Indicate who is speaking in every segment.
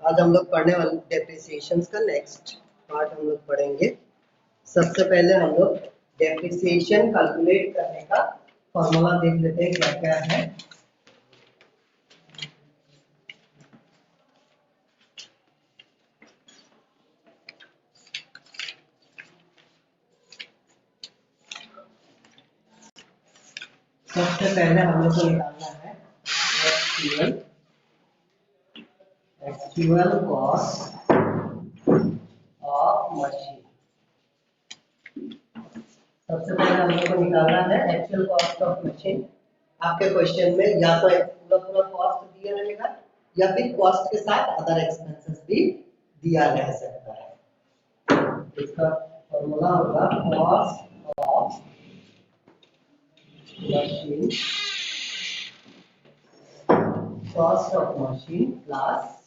Speaker 1: आज हम लोग पढ़ने वाले डेप्रिसिएशन का नेक्स्ट पार्ट हम लोग पढ़ेंगे। सबसे पहले हम लोग डेप्रिसिएशन कैलकुलेट करने का फॉर्मूला देख लेते हैं क्या क्या है। सबसे पहले हम लोग को निकालना है एक्चुअल कॉस्ट ऑफ मशीन। सबसे पहले हम लोग को निकालना है एक्चुअल कॉस्ट ऑफ मशीन। आपके क्वेश्चन में या तो पूरा कॉस्ट दिया रहेगा या फिर कॉस्ट के साथ अदर एक्सपेंसेस भी दिया रह सकता है। इसका फॉर्मूला होगा cost of machine, cost of machine plus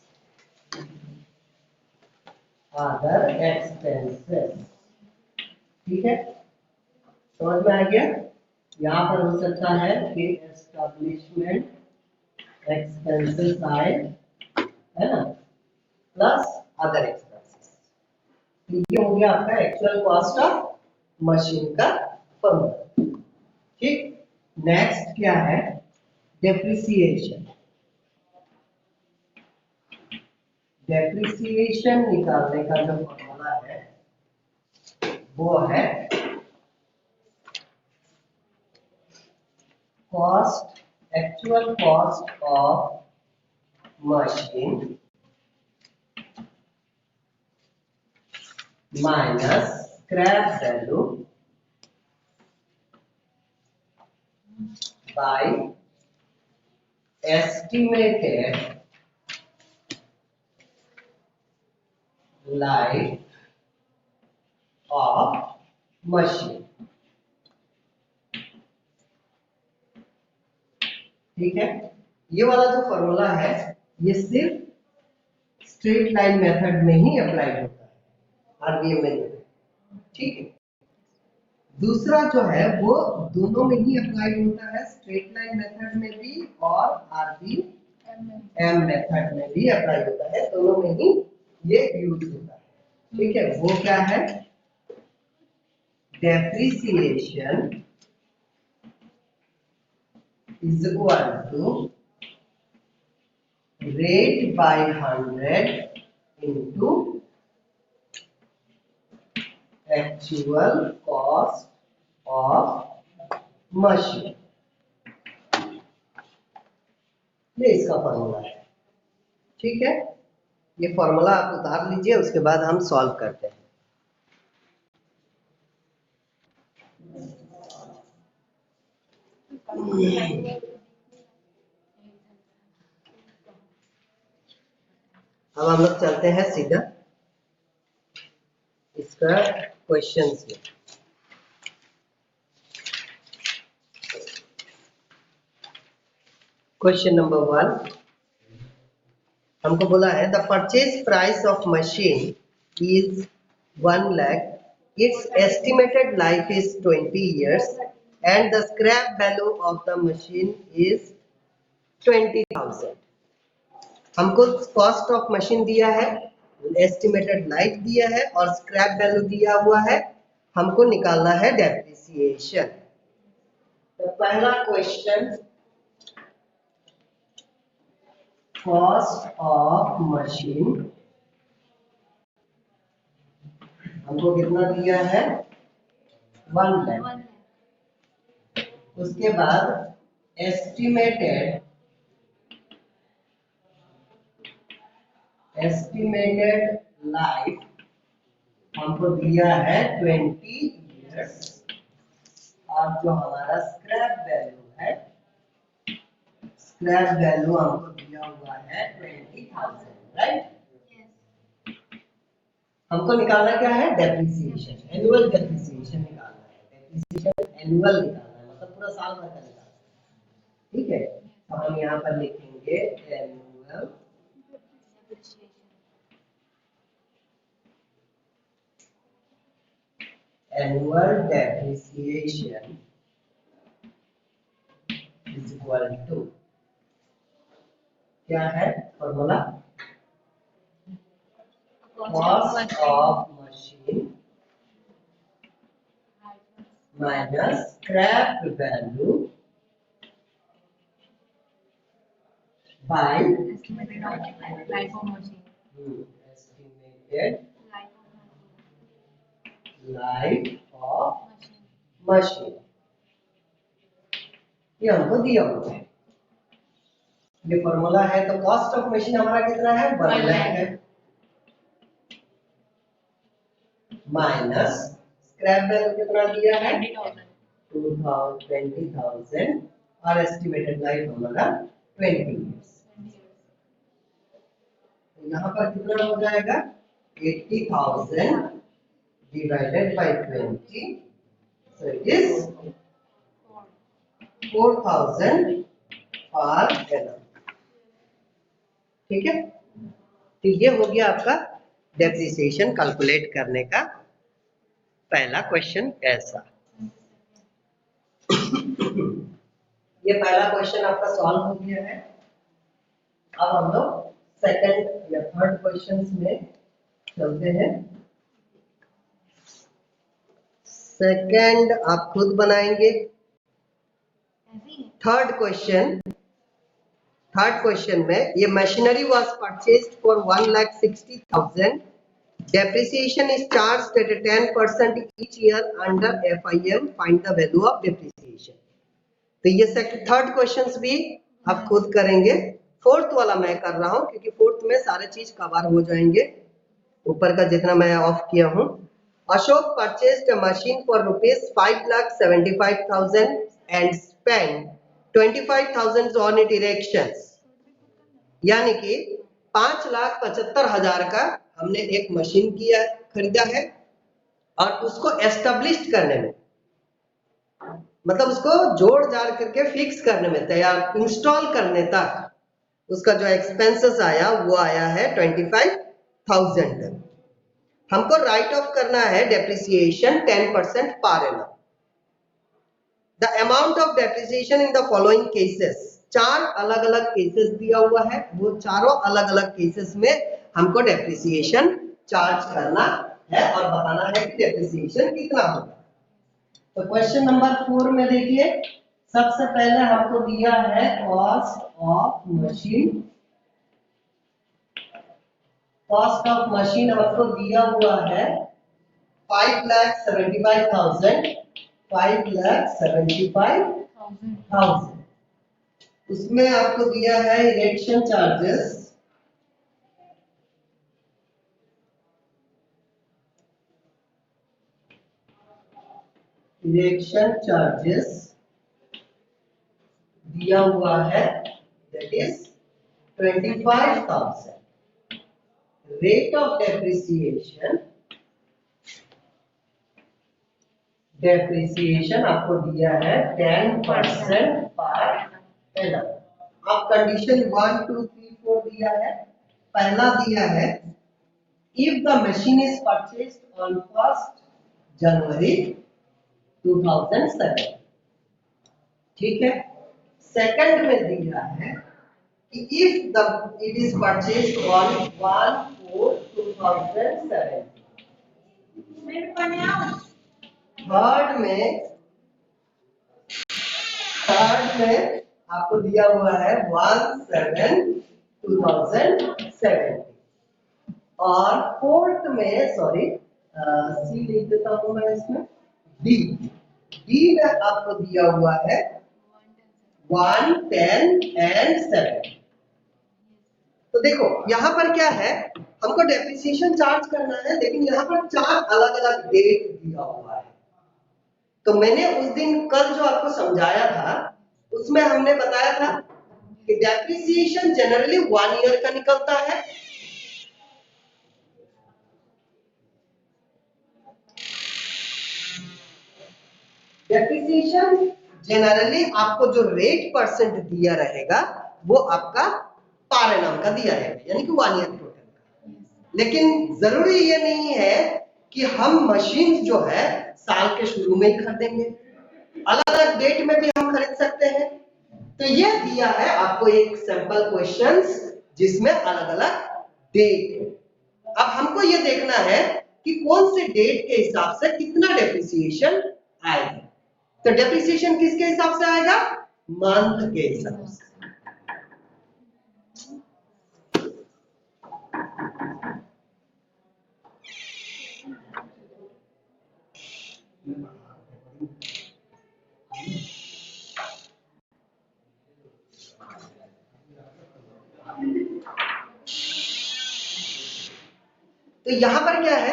Speaker 1: other expenses. ठीक है, समझ में आ गया। यहाँ पर हो सकता है कि एस्टैब्लिशमेंट एक्सपेंसेस आए, है ना, प्लस अदर एक्सपेंसेस। ये हो गया आपका एक्चुअल कॉस्ट ऑफ मशीन का फॉर्मूला। ठीक, नेक्स्ट क्या है, डेप्रिसिएशन। डेप्रिसिएशन निकालने का जो फॉर्मूला है वो है cost, actual cost of machine minus scrap value by estimated life of machine। ठीक है, ये वाला जो फॉर्मूला है ये सिर्फ स्ट्रेट लाइन मेथड में ही अप्लाई होता है आरबीएम में। ठीक है, दूसरा जो है वो दोनों में ही अप्लाई होता है, स्ट्रेट लाइन मेथड में भी और आरबीएम मेथड में भी अप्लाई होता है, दोनों में ही ये यूज होता है। ठीक है, वो क्या है, depreciation is equal to rate by 100 into actual cost of machine। ये इसका फॉर्मूला है। ठीक है, ये फॉर्मूला आप उतार लीजिए, उसके बाद हम सॉल्व करते हैं। अब हम लोग चलते हैं सीधा इसका क्वेश्चंस में। क्वेश्चन नंबर 1 हमको बोला है the purchase price of machine is 1 lakh, it's estimated life is 20 years and the scrap value of the machine is 20,000। हमको कॉस्ट ऑफ मशीन दिया है, एस्टिमेटेड लाइफ दिया है और स्क्रैप वैल्यू दिया हुआ है। हमको निकालना है डेप्रिसिएशन। तो पहला क्वेश्चन, कॉस्ट ऑफ मशीन हमको कितना दिया है, 1 लाख। उसके बाद एस्टिमेटेड लाइफ हमको दिया है 20 years और जो हमारा स्क्रैप वैल्यू है, स्क्रैप वैल्यू हमको दिया हुआ है 20,000, राइट। हमको निकालना क्या है, डेप्रिसिएशन, एनुअल डेप्रिसिएशन निकालना है। डेप्रिसिएशन एनुअल निकालना है, मतलब पूरा साल भर का निकालना है। ठीक है, तो हम यहाँ पर लिखेंगे annual depreciation is equal to क्या है formula, cost of machine minus scrap value by
Speaker 2: estimated life of machine.
Speaker 1: estimated life of machine, ये हमको दिया हुआ है। ये फॉर्मूला है, तो कॉस्ट ऑफ मशीन हमारा कितना है 1 लाख है, माइनस स्क्रैप वैल्यू कितना दिया है 20,000 और एस्टिमेटेड लाइफ हमारा 20 इयर्स। यहाँ पर कितना हो जाएगा 80,000 divided by 20, so it is 4,000 per annum। ठीक है, तो ये हो गया आपका डेप्रिसिएशन कैलकुलेट करने का पहला क्वेश्चन ऐसा। ये पहला क्वेश्चन आपका सॉल्व हो गया है। अब हम लोग सेकंड या थर्ड क्वेश्चन में चलते हैं। सेकंड आप खुद बनाएंगे। थर्ड क्वेश्चन में ये machinery was purchased for 1,60,000, depreciation is charged at 10% each year under FIM, find the value of depreciation। तो ये थर्ड क्वेश्चंस भी आप खुद करेंगे। फोर्थ वाला मैं कर रहा हूं क्योंकि फोर्थ में सारे चीज कवर हो जाएंगे, ऊपर का जितना मैं ऑफ किया हूं। Ashok purchased a machine for ₹5,75,000 and spend 25,000 on it erections, यानी कि 5,75,000 का हमने एक मशीन खरीदा है और उसको एस्टेब्लिश करने में, मतलब उसको जोड़ जाड़ करके फिक्स करने में, तैयार इंस्टॉल करने तक उसका जो एक्सपेंसेस आया वो आया है 25,000। हमको राइट ऑफ करना है depreciation 10% per annum. The amount of depreciation in the following cases, 4 अलग अलग केसेस दिया हुआ है, वो चारों अलग अलग केसेस में हमको डेप्रिसिएशन चार्ज करना है और बताना है कि डेप्रिसिएशन कितना होगा। तो क्वेश्चन नंबर 4 में देखिए, सबसे पहले हमको दिया है cost of machine. Cost of machine हमको दिया हुआ है 5,75,000, 5,75,000। उसमें आपको दिया है इरेक्शन चार्जेस, दिया हुआ है that is 25,000। Rate of depreciation आपको दिया है 10% पर एनम। अब कंडीशन 1 2 3 4 दिया है। पहला दिया है if the machine is purchased on 1st जनवरी 2007, ठीक है। सेकंड में दिया है कि if it is purchased on 1/4/2007। Third में आपको दिया हुआ है 1/7/2007 और फोर्थ में सी लिख देता हूं मैं इसमें, डी में आपको दिया हुआ है 1, 10 एंड 7। तो देखो यहाँ पर क्या है, हमको डेप्रिसिएशन चार्ज करना है, लेकिन यहाँ पर 4 अलग अलग डेट दिया हुआ है। तो मैंने उस दिन कल जो आपको समझाया था उसमें हमने बताया था कि डेप्रिसिएशन जनरली 1 ईयर का निकलता है। डेप्रिसिएशन जनरली आपको जो रेट परसेंट दिया रहेगा वो आपका पर एनम का दिया रहेगा, यानी कि 1 ईयर टोटल का। लेकिन जरूरी ये नहीं है कि हम मशीन जो है साल के शुरू में ही खरीदेंगे, अलग अलग डेट में भी हम खरीद सकते हैं। तो ये दिया है आपको एक सैंपल क्वेश्चंस जिसमें अलग अलग डेट है। अब हमको ये देखना है कि कौन से डेट के हिसाब से कितना डेप्रिसिएशन आएगा। तो डेप्रिसिएशन किसके हिसाब से आएगा? मंथ के हिसाब से। तो यहां पर क्या है,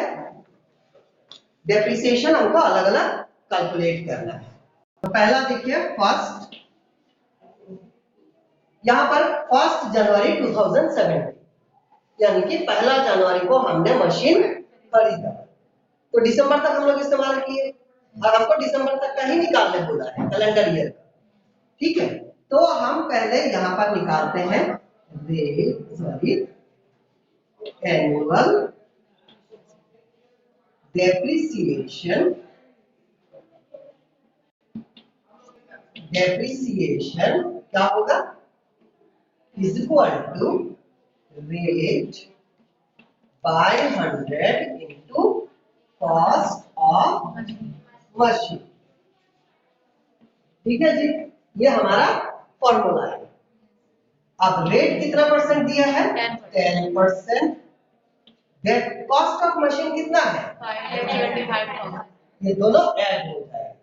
Speaker 1: डेप्रिसिएशन हमको अलग अलग कैलकुलेट करना है। तो पहला देखिए फर्स्ट, यहां पर 1 जनवरी 2017, यानी कि 1 जनवरी को हमने मशीन खरीदा, तो दिसंबर तक हम लोग इस्तेमाल किए और हमको दिसंबर तक का ही निकालने बोला है कैलेंडर ईयर का। ठीक है, तो हम पहले यहां पर निकालते हैं एनुअल डेप्रिसिएशन क्या होगा, is equal to rate by 100 into cost of machine. ठीक है जी, ये हमारा फॉर्मूला है। अब रेट कितना परसेंट दिया है? 10%। कॉस्ट ऑफ मशीन कितना है?
Speaker 2: 5,75,000।
Speaker 1: ये दोनों ऐड हो जाए।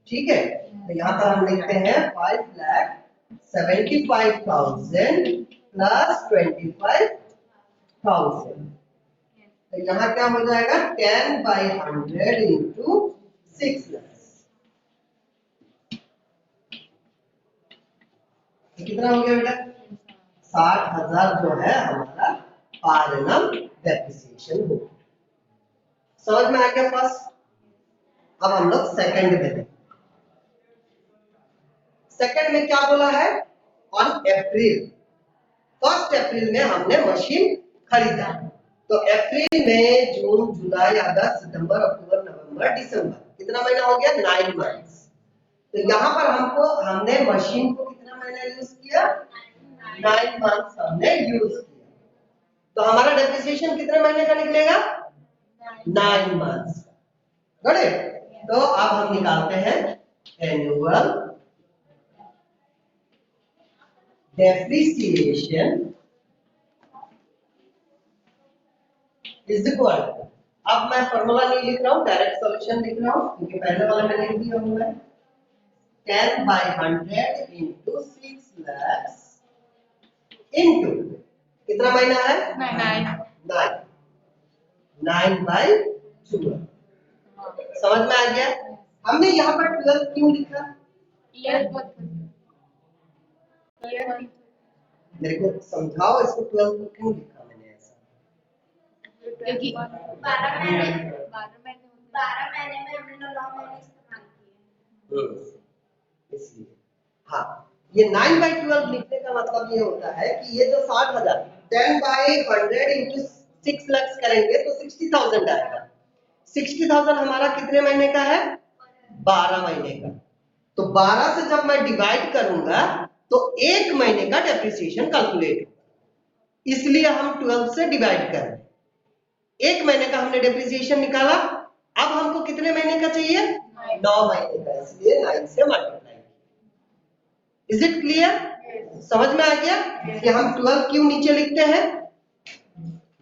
Speaker 1: ठीक है, तो यहाँ पर हम लिखते हैं 5,75,000 प्लस 25,000। तो यहाँ क्या हो जाएगा, 10/100 इंटू 6 लाख। कितना हो गया बेटा? 60,000 जो है हमारा पर एनम डेप्रिसिएशन हो। समझ में आ गया फर्स्ट? अब हम लोग सेकंड में देखें। सेकंड में क्या बोला है, ऑन अप्रैल, 1 अप्रैल में हमने मशीन खरीदा। तो अप्रैल में जून जुलाई अगस्त सितंबर अक्टूबर नवंबर दिसंबर, कितना महीना हो गया? 9 मंथ्स। तो यहाँ पर हमने मशीन को कितना महीना यूज किया? 9 मंथ्स हमने यूज किया। तो हमारा डेप्रिसिएशन कितने महीने का निकलेगा? 9 मंथ्स। Got it? तो अब हम निकालते हैं एनुअल डेप्रिसिएशन इज इक्वल, अब मैं फॉर्मूला नहीं लिख रहा हूं, डायरेक्ट सॉल्यूशन लिख रहा हूं क्योंकि पहले वाले में लिख दिया हुआ है। 10/100 इंटू 6 lakhs इंटू कितना महीना है? 9/12। समझ में आ गया? हमने यहाँ पर 12 क्यों लिखा? मेरे को समझाओ, इसको 12 को क्यों लिखा मैंने ऐसा?
Speaker 2: क्योंकि 12 महीने में हमने 9 महीने इस्तेमाल किए।
Speaker 1: इसलिए हाँ, ये 9/12 लिखने का मतलब ये होता है कि ये जो 60,000 10/100 इंटू 6 लाख करेंगे तो 60,000 आएगा। 60,000 हमारा कितने महीने का है? 12 महीने का। तो 12 से जब मैं डिवाइड करूंगा तो 1 महीने का डेप्रिसिएशन कैलकुलेट होगा, इसलिए हम 12 से डिवाइड कर रहे हैं। 1 महीने का हमने डेप्रिसिएशन निकाला, अब हमको कितने महीने का चाहिए? 9 महीने का, इसलिए 9 से मल्टीप्लाई। Is it clear? समझ में आ गया कि हम 12 क्यों नीचे लिखते हैं?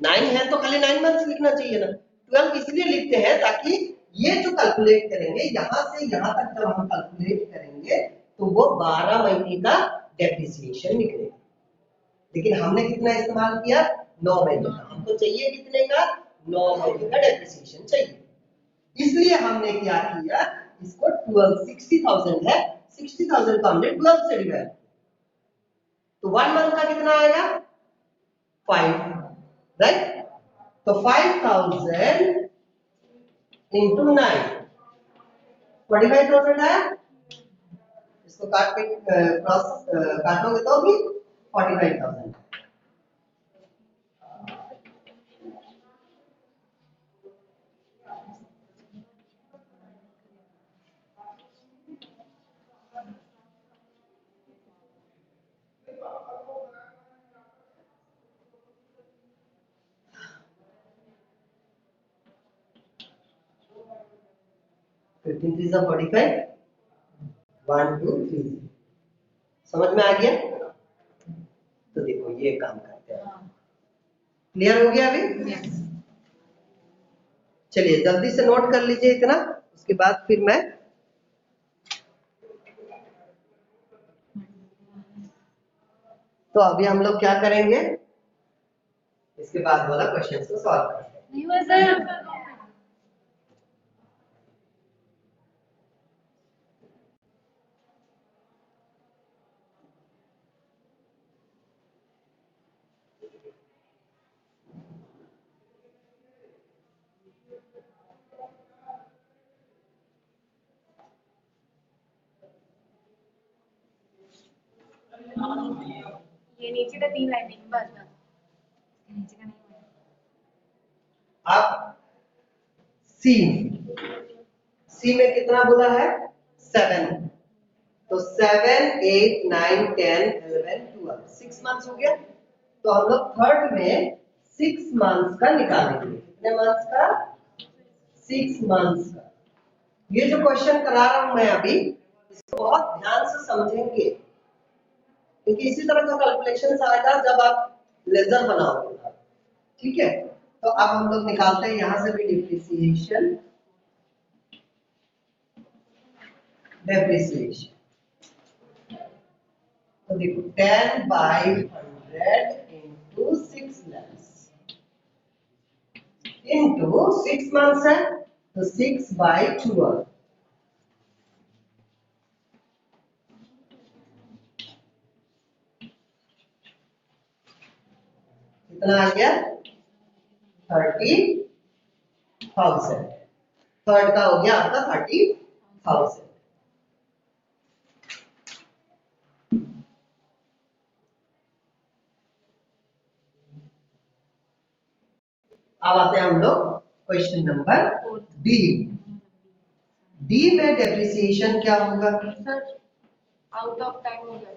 Speaker 1: 9 है तो खाली 9 मंथ्स लिखना चाहिए ना। 12 इसलिए लिखते हैं ताकि ये जो कैलकुलेट करेंगे यहां से यहां तक जब हम कैलकुलेट करेंगे तो वो 12 महीने का डेप्रिसिएशन निकलेगा। लेकिन हमने कितना इस्तेमाल किया? 9 महीने का। हमको चाहिए कितने का? 9 महीने का डेप्रिसिएशन चाहिए, इसलिए हमने क्या किया, इसको 12 60,000 है, 60,000 को हमने 12 से डिवाइड, तो 1 मंथ का कितना आएगा? 5, राइट? तो 5,000 इंटू 9, 45,000 आया। इसको काट के क्रॉस काटोगे तो भी 45,000। 15 3 जा 45, 1 2 3, समझ में आ गया? तो देखो ये काम करते हैं, क्लियर हो गया अभी? चलिए जल्दी से नोट कर लीजिए इतना, उसके बाद फिर मैं तो अभी हम लोग क्या करेंगे, इसके बाद वाला क्वेश्चन को सॉल्व करते हैं।
Speaker 2: ये नीचे का 3 लाइनिंग बस बस नीचे का नहीं
Speaker 1: अब सी, सी में कितना बोला है? 7, तो 7 8 9 10 11 12, 6 मंथ्स हो गया। तो हम लोग थर्ड में 6 मंथ्स का निकालेंगे। कितने मंथ्स का? 6 मंथ्स का। ये जो क्वेश्चन करा रहा हूं मैं अभी, इसको बहुत ध्यान से समझेंगे, क्योंकि इसी तरह का कैलकुलेशन आएगा जब आप लेजर बनाओगे। ठीक है, तो अब हम लोग निकालते हैं यहां से भी डिप्रिसिएशन, डेप्रिसिएशन। तो देखो 10/100 into 6 lakhs into 6 months है तो 6/12, कितना आ गया? 30,000। थर्ड का हो गया आपका 30,000। अब आते हैं हम लोग क्वेश्चन नंबर डी। डी में डेप्रिसिएशन क्या होगा?
Speaker 2: सर आउट ऑफ टाइम हो गया।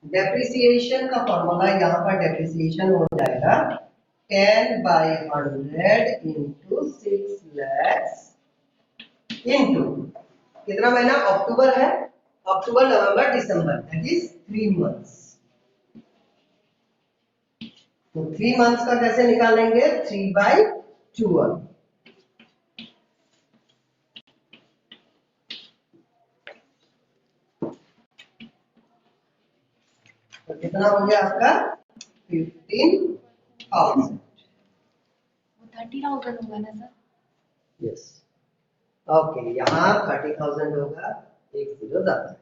Speaker 1: डेप्रिसिएशन का फॉर्मूला यहाँ पर डेप्रिसिएशन हो जाएगा 10/100 into 6 lakhs into कितना महीना? अक्टूबर है, अक्टूबर नवंबर दिसंबर, दैट इज 3 मंथ्स। तो 3 मंथ्स का कैसे निकालेंगे? 3/12, तो कितना हो गया आपका? 15,000।
Speaker 2: 30,000 होगा ना सर?
Speaker 1: यस, ओके, यहाँ 30,000 होगा, एक जीरो ज्यादा।